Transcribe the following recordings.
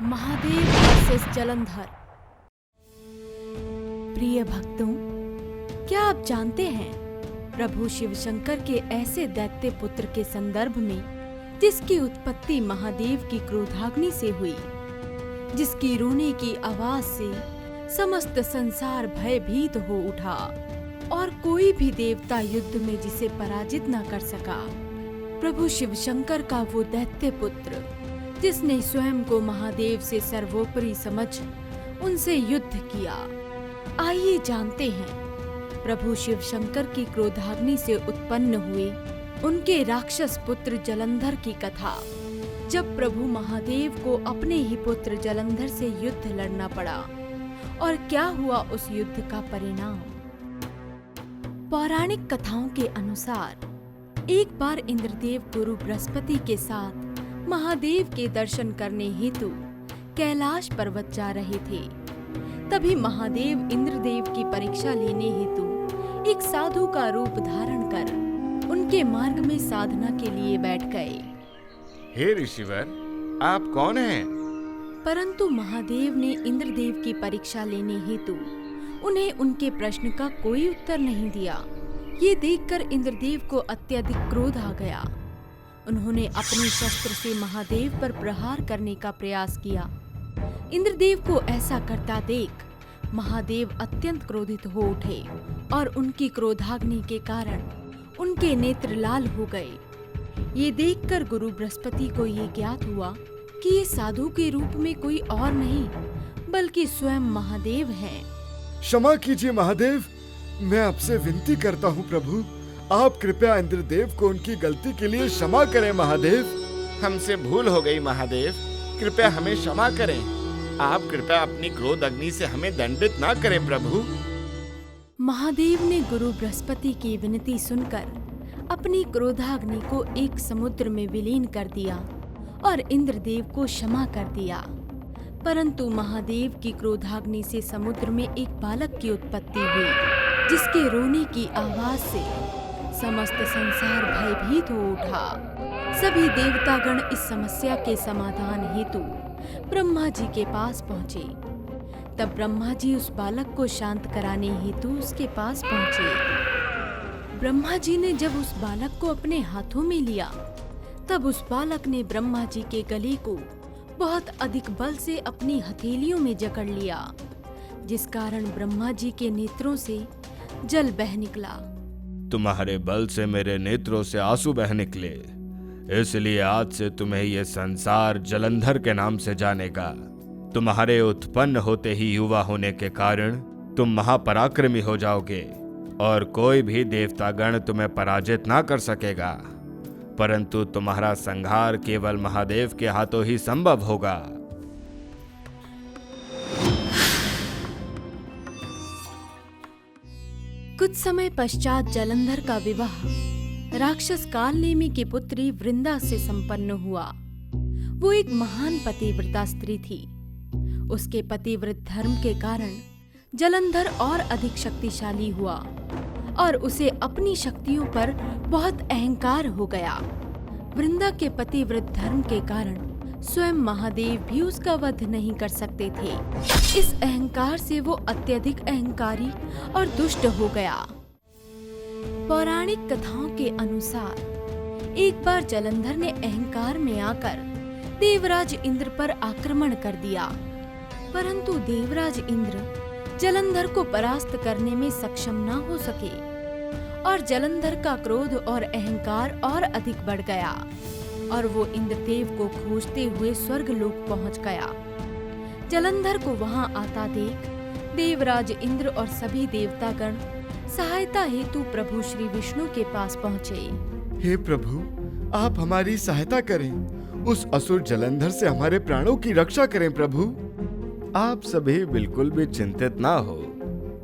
Mahadev versus Jalandhar. प्रिय भक्तों, क्या आप जानते हैं प्रभु शिव शंकर के ऐसे दैत्य पुत्र के संदर्भ में जिसकी उत्पत्ति महादेव की क्रोधाग्नि से हुई, जिसकी रोने की आवाज से समस्त संसार भयभीत हो उठा और कोई भी देवता युद्ध में जिसे पराजित न कर सका। प्रभु शिव शंकर का वो दैत्य पुत्र जिसने स्वयं को महादेव से सर्वोपरि समझ उनसे युद्ध किया। आइए जानते हैं प्रभु शिव शंकर की क्रोधाग्नि से उत्पन्न हुए उनके राक्षस पुत्र जलंधर की कथा, जब प्रभु महादेव को अपने ही पुत्र जलंधर से युद्ध लड़ना पड़ा और क्या हुआ उस युद्ध का परिणाम। पौराणिक कथाओं के अनुसार एक बार इंद्रदेव गुरु बृहस्पति के साथ महादेव के दर्शन करने हेतु कैलाश पर्वत जा रहे थे। तभी महादेव इंद्रदेव की परीक्षा लेने हेतु एक साधु का रूप धारण कर उनके मार्ग में साधना के लिए बैठ गए। हे ऋषिवर, आप कौन हैं? परंतु महादेव ने इंद्रदेव की परीक्षा लेने हेतु उन्हें उनके प्रश्न का कोई उत्तर नहीं दिया। ये देखकर इंद्रदेव को अत्यधिक क्रोध आ गया। उन्होंने अपने शस्त्र से महादेव पर प्रहार करने का प्रयास किया। इंद्रदेव को ऐसा करता देख महादेव अत्यंत क्रोधित हो उठे और उनकी क्रोधाग्नि के कारण उनके नेत्र लाल हो गए। ये देखकर गुरु बृहस्पति को ये ज्ञात हुआ कि ये साधु के रूप में कोई और नहीं बल्कि स्वयं महादेव हैं। क्षमा कीजिए महादेव, मैं आपसे विनती करता हूँ प्रभु, आप कृपया इंद्रदेव को उनकी गलती के लिए क्षमा करें महादेव। हमसे भूल हो गई महादेव, कृपया हमें क्षमा करें। आप कृपया अपनी क्रोध अग्नि से हमें दंडित ना करें प्रभु। महादेव ने गुरु बृहस्पति की विनती सुनकर अपनी क्रोधाग्नि को एक समुद्र में विलीन कर दिया और इंद्रदेव को क्षमा कर दिया। परंतु महादेव की क्रोधाग्नि से समुद्र में एक बालक की उत्पत्ति हुई, जिसके रोने की आवाज से समस्त संसार भयभीत हो उठा। सभी देवतागण इस समस्या के समाधान हेतु ब्रह्मा जी के पास पहुँचे। तब ब्रह्मा जी उस बालक को शांत कराने हेतु उसके पास पहुँचे। ब्रह्मा जी ने जब उस बालक को अपने हाथों में लिया, तब उस बालक ने ब्रह्मा जी के गले को बहुत अधिक बल से अपनी हथेलियों में जकड़ लिया, जिस कारण ब्रह्मा जी के नेत्रों से जल बह निकला। तुम्हारे बल से मेरे नेत्रों से आंसू बह निकले, इसलिए आज से तुम्हें ये संसार जलंधर के नाम से जानेगा। तुम्हारे उत्पन्न होते ही युवा होने के कारण तुम महापराक्रमी हो जाओगे और कोई भी देवतागण तुम्हें पराजित ना कर सकेगा। परंतु तुम्हारा संहार केवल महादेव के हाथों ही संभव होगा। कुछ समय पश्चात जलंधर का विवाह राक्षस कालनेमी की पुत्री वृंदा से संपन्न हुआ। वो एक महान पतिव्रता स्त्री थी। उसके पतिव्रत धर्म के कारण जलंधर और अधिक शक्तिशाली हुआ और उसे अपनी शक्तियों पर बहुत अहंकार हो गया। वृंदा के पतिव्रत धर्म के कारण स्वयं महादेव भी उसका वध नहीं कर सकते थे। इस अहंकार से वो अत्यधिक अहंकारी और दुष्ट हो गया। पौराणिक कथाओं के अनुसार एक बार जलंधर ने अहंकार में आकर देवराज इंद्र पर आक्रमण कर दिया, परंतु देवराज इंद्र जलंधर को परास्त करने में सक्षम न हो सके और जलंधर का क्रोध और अहंकार और अधिक बढ़ गया और वो इंद्रदेव को खोजते हुए स्वर्गलोक पहुंच गया। जलंधर को वहां आता देख देवराज इंद्र और सभी देवतागण सहायता हेतु प्रभु श्री विष्णु के पास पहुँचे। हे प्रभु, आप हमारी सहायता करें, उस असुर जलंधर से हमारे प्राणों की रक्षा करें प्रभु। आप सभी बिल्कुल भी चिंतित ना हो,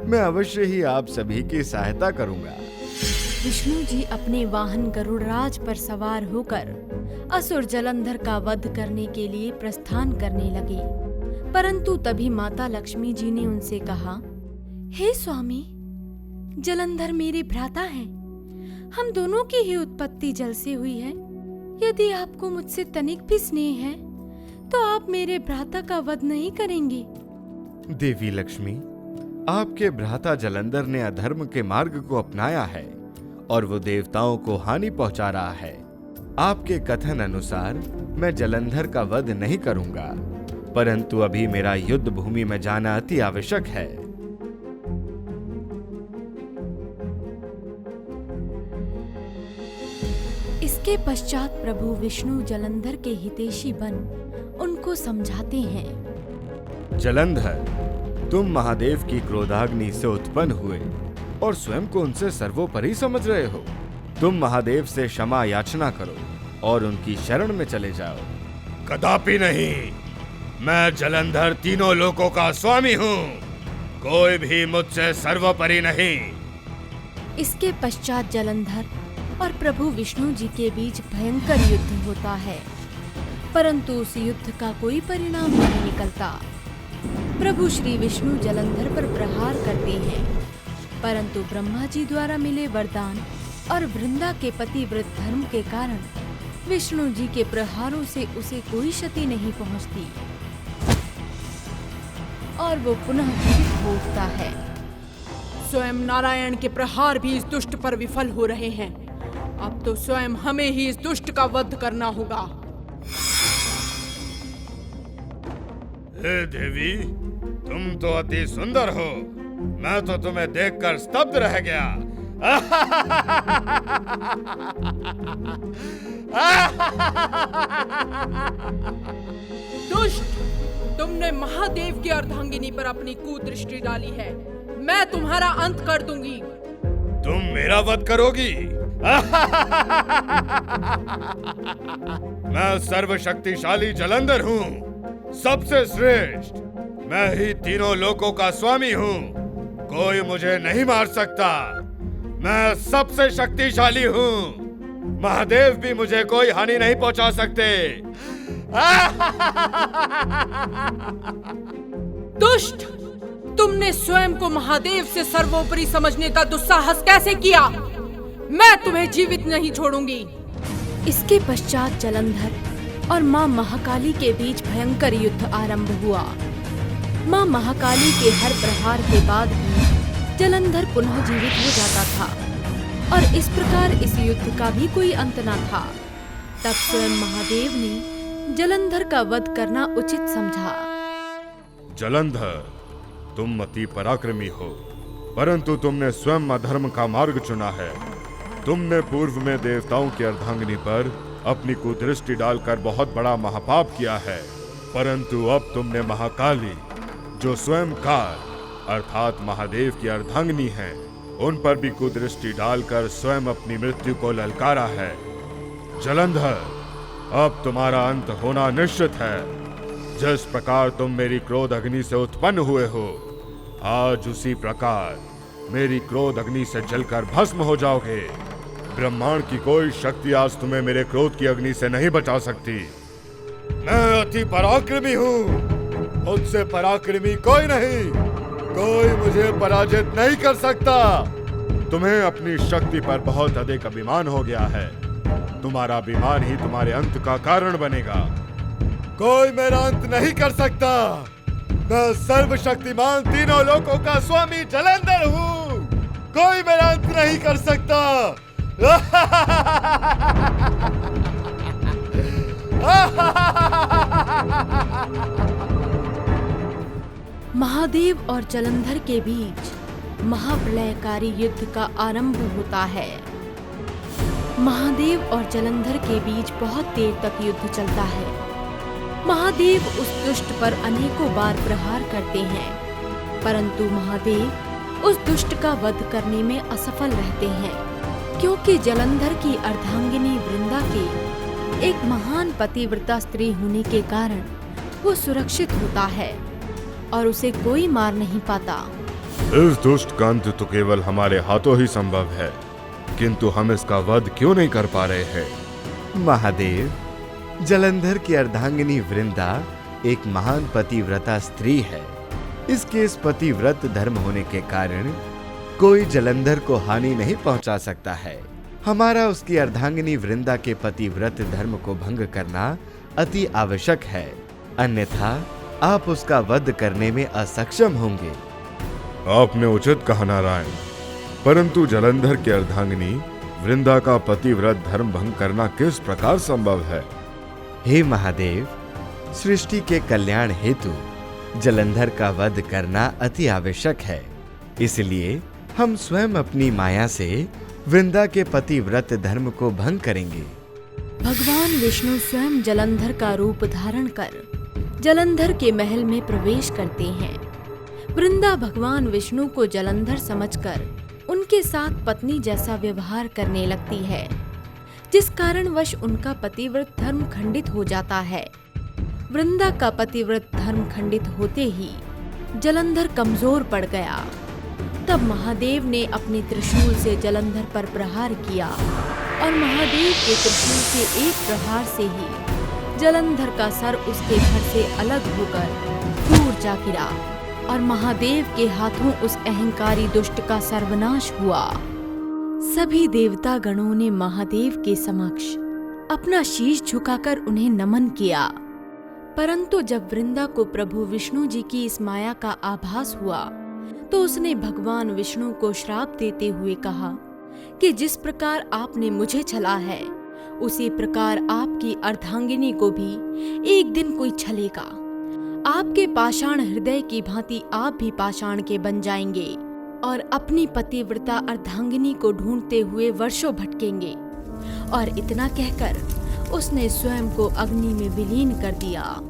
मैं अवश्य ही आप सभी की सहायता करूंगा। विष्णु जी अपने वाहन गरुड़राज पर सवार होकर असुर जलंधर का वध करने के लिए प्रस्थान करने लगे। परंतु तभी माता लक्ष्मी जी ने उनसे कहा, हे स्वामी, जलंधर मेरे भ्राता हैं। हम दोनों की ही उत्पत्ति जल से हुई है। यदि आपको मुझसे तनिक भी स्नेह है तो आप मेरे भ्राता का वध नहीं करेंगे? देवी लक्ष्मी, आपके भ्राता जलंधर ने अधर्म के मार्ग को अपनाया है और वो देवताओं को हानि पहुंचा रहा है। आपके कथन अनुसार मैं जलंधर का वध नहीं करूंगा, परंतु अभी मेरा युद्ध भूमि में जाना अति आवश्यक है। इसके पश्चात प्रभु विष्णु जलंधर के हितैषी बन उनको समझाते हैं। जलंधर, तुम महादेव की क्रोधाग्नि से उत्पन्न हुए और स्वयं को उनसे सर्वोपरि समझ रहे हो। तुम महादेव से क्षमा याचना करो और उनकी शरण में चले जाओ। कदापि नहीं। मैं जलंधर तीनों लोकों का स्वामी हूँ। कोई भी मुझसे सर्वोपरि नहीं। इसके पश्चात जलंधर और प्रभु विष्णु जी के बीच भयंकर युद्ध होता है, परंतु उस युद्ध का कोई परिणाम नहीं निकलता। प्रभु श्री विष्णु जलंधर पर प्रहार करते हैं, परंतु ब्रह्मा जी द्वारा मिले वरदान और वृंदा के पतिव्रत धर्म के कारण विष्णु जी के प्रहारों से उसे कोई क्षति नहीं पहुंचती और वो पुनः जीवित हो उठता है। स्वयं नारायण के प्रहार भी इस दुष्ट पर विफल हो रहे हैं। अब तो स्वयं हमें ही इस दुष्ट का वध करना होगा। हे देवी, तुम तो अति सुंदर हो। मैं तो तुम्हें देखकर स्तब्ध रह गया। दुष्ट, तुमने महादेव की अर्धांगिनी पर अपनी कुदृष्टि डाली है। मैं तुम्हारा अंत कर दूंगी। तुम मेरा वध करोगी? मैं सर्वशक्तिशाली जलंधर हूँ, सबसे श्रेष्ठ। मैं ही तीनों लोकों का स्वामी हूँ। कोई मुझे नहीं मार सकता। मैं सबसे शक्तिशाली हूँ। महादेव भी मुझे कोई हानि नहीं पहुंचा सकते। दुष्ट, तुमने स्वयं को महादेव से सर्वोपरि समझने का दुस्साहस कैसे किया? मैं तुम्हें जीवित नहीं छोड़ूंगी। इसके पश्चात जलंधर और माँ महाकाली के बीच भयंकर युद्ध आरंभ हुआ। माँ महाकाली के हर प्रहार के बाद भी जलंधर पुनः जीवित हो जाता था और इस प्रकार इस युद्ध का भी कोई अंत न था। तब स्वयं महादेव ने जलंधर का वध करना उचित समझा। जलंधर, तुम अति पराक्रमी हो, परंतु तुमने स्वयं अधर्म का मार्ग चुना है। तुमने पूर्व में देवताओं की अर्धांगिनी पर अपनी कुदृष्टि डालकर बहुत बड़ा महापाप किया है, परंतु अब तुमने महाकाली, जो स्वयं काल अर्थात महादेव की अर्धांगिनी है, उन पर भी कुदृष्टि डालकर स्वयं अपनी मृत्यु को ललकारा है। जलंधर, अब तुम्हारा अंत होना निश्चित है। जिस प्रकार तुम मेरी क्रोध अग्नि से उत्पन्न हुए हो, आज उसी प्रकार मेरी क्रोध अग्नि से जलकर भस्म हो जाओगे। ब्रह्मांड की कोई शक्ति आज तुम्हें मेरे क्रोध की अग्नि से नहीं बचा सकती। मैं अति पराक्रमी हूँ। मुझसे पराक्रमी कोई नहीं। कोई मुझे पराजित नहीं कर सकता। तुम्हें अपनी शक्ति पर बहुत अधिक अभिमान हो गया है। तुम्हारा अभिमान ही तुम्हारे अंत का कारण बनेगा। कोई मेरा अंत नहीं कर सकता। मैं सर्वशक्तिमान तीनों लोकों का स्वामी जलंधर हूँ। कोई मेरा अंत नहीं कर सकता। महादेव और जलंधर के बीच महाप्रलयकारी युद्ध का आरंभ होता है। महादेव और जलंधर के बीच बहुत देर तक युद्ध चलता है। महादेव उस दुष्ट पर अनेकों बार प्रहार करते हैं, परंतु महादेव उस दुष्ट का वध करने में असफल रहते हैं, क्योंकि जलंधर की अर्धांगिनी वृंदा के एक महान पतिव्रता स्त्री होने के कारण वो सुरक्षित होता है और उसे कोई मार नहीं पाता। इस दुष्ट का अंत तो केवल हमारे हाथों ही संभव है, किंतु हम इसका वध क्यों नहीं कर पा रहे हैं? महादेव, जलंधर की अर्धांगिनी वृंदा एक महान पतिव्रता स्त्री है। इसके इस पतिव्रत धर्म होने के कारण कोई जलंधर को हानि नहीं पहुंचा सकता है। हमारा उसकी अर्धांगिनी वृंदा के पतिव्रत धर्म को भंग करना अति आवश्यक है। अन्यथा आप उसका वध करने में असक्षम होंगे। आपने उचित कहा नारायण, परंतु जलंधर की अर्धांगिनी वृंदा का पतिव्रत धर्म भंग करना किस प्रकार संभव है? हे महादेव, सृष्टि के कल्याण हेतु जलंधर का वध करना अति आवश्यक है। इसलिए हम स्वयं अपनी माया से वृंदा के पतिव्रत धर्म को भंग करेंगे। भगवान विष्णु स्वयं जलंधर का रूप धारण कर जलंधर के महल में प्रवेश करते हैं। वृंदा भगवान विष्णु को जलंधर समझकर उनके साथ पत्नी जैसा व्यवहार करने लगती है, जिस कारणवश उनका पतिव्रत धर्म खंडित हो जाता है। वृंदा का पतिव्रत धर्म खंडित होते ही जलंधर कमजोर पड़ गया। तब महादेव ने अपने त्रिशूल से जलंधर पर प्रहार किया और महादेव के त्रिशूल के एक प्रहार से ही जलंधर का सर उसके घर से अलग होकर दूर जा गिरा और महादेव के हाथों उस अहंकारी दुष्ट का सर्वनाश हुआ। सभी देवता गणों ने महादेव के समक्ष अपना शीश झुकाकर उन्हें नमन किया। परंतु जब वृंदा को प्रभु विष्णु जी की इस माया का आभास हुआ तो उसने भगवान विष्णु को श्राप देते हुए कहा कि जिस प्रकार आपने मुझे छला है, उसी प्रकार आपकी अर्धांगिनी को भी एक दिन कोई छलेगा। आपके पाषाण हृदय की भांति आप भी पाषाण के बन जाएंगे और अपनी पतिव्रता अर्धांगिनी को ढूंढते हुए वर्षों भटकेंगे। और इतना कहकर उसने स्वयं को अग्नि में विलीन कर दिया।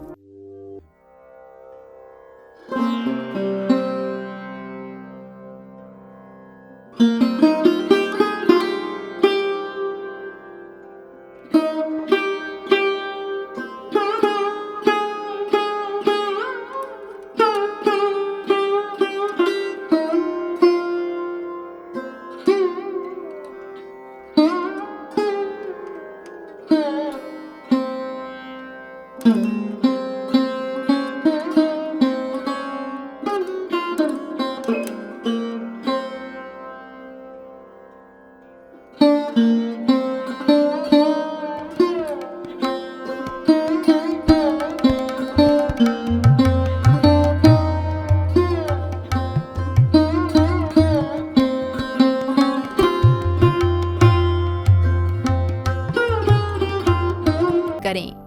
करें।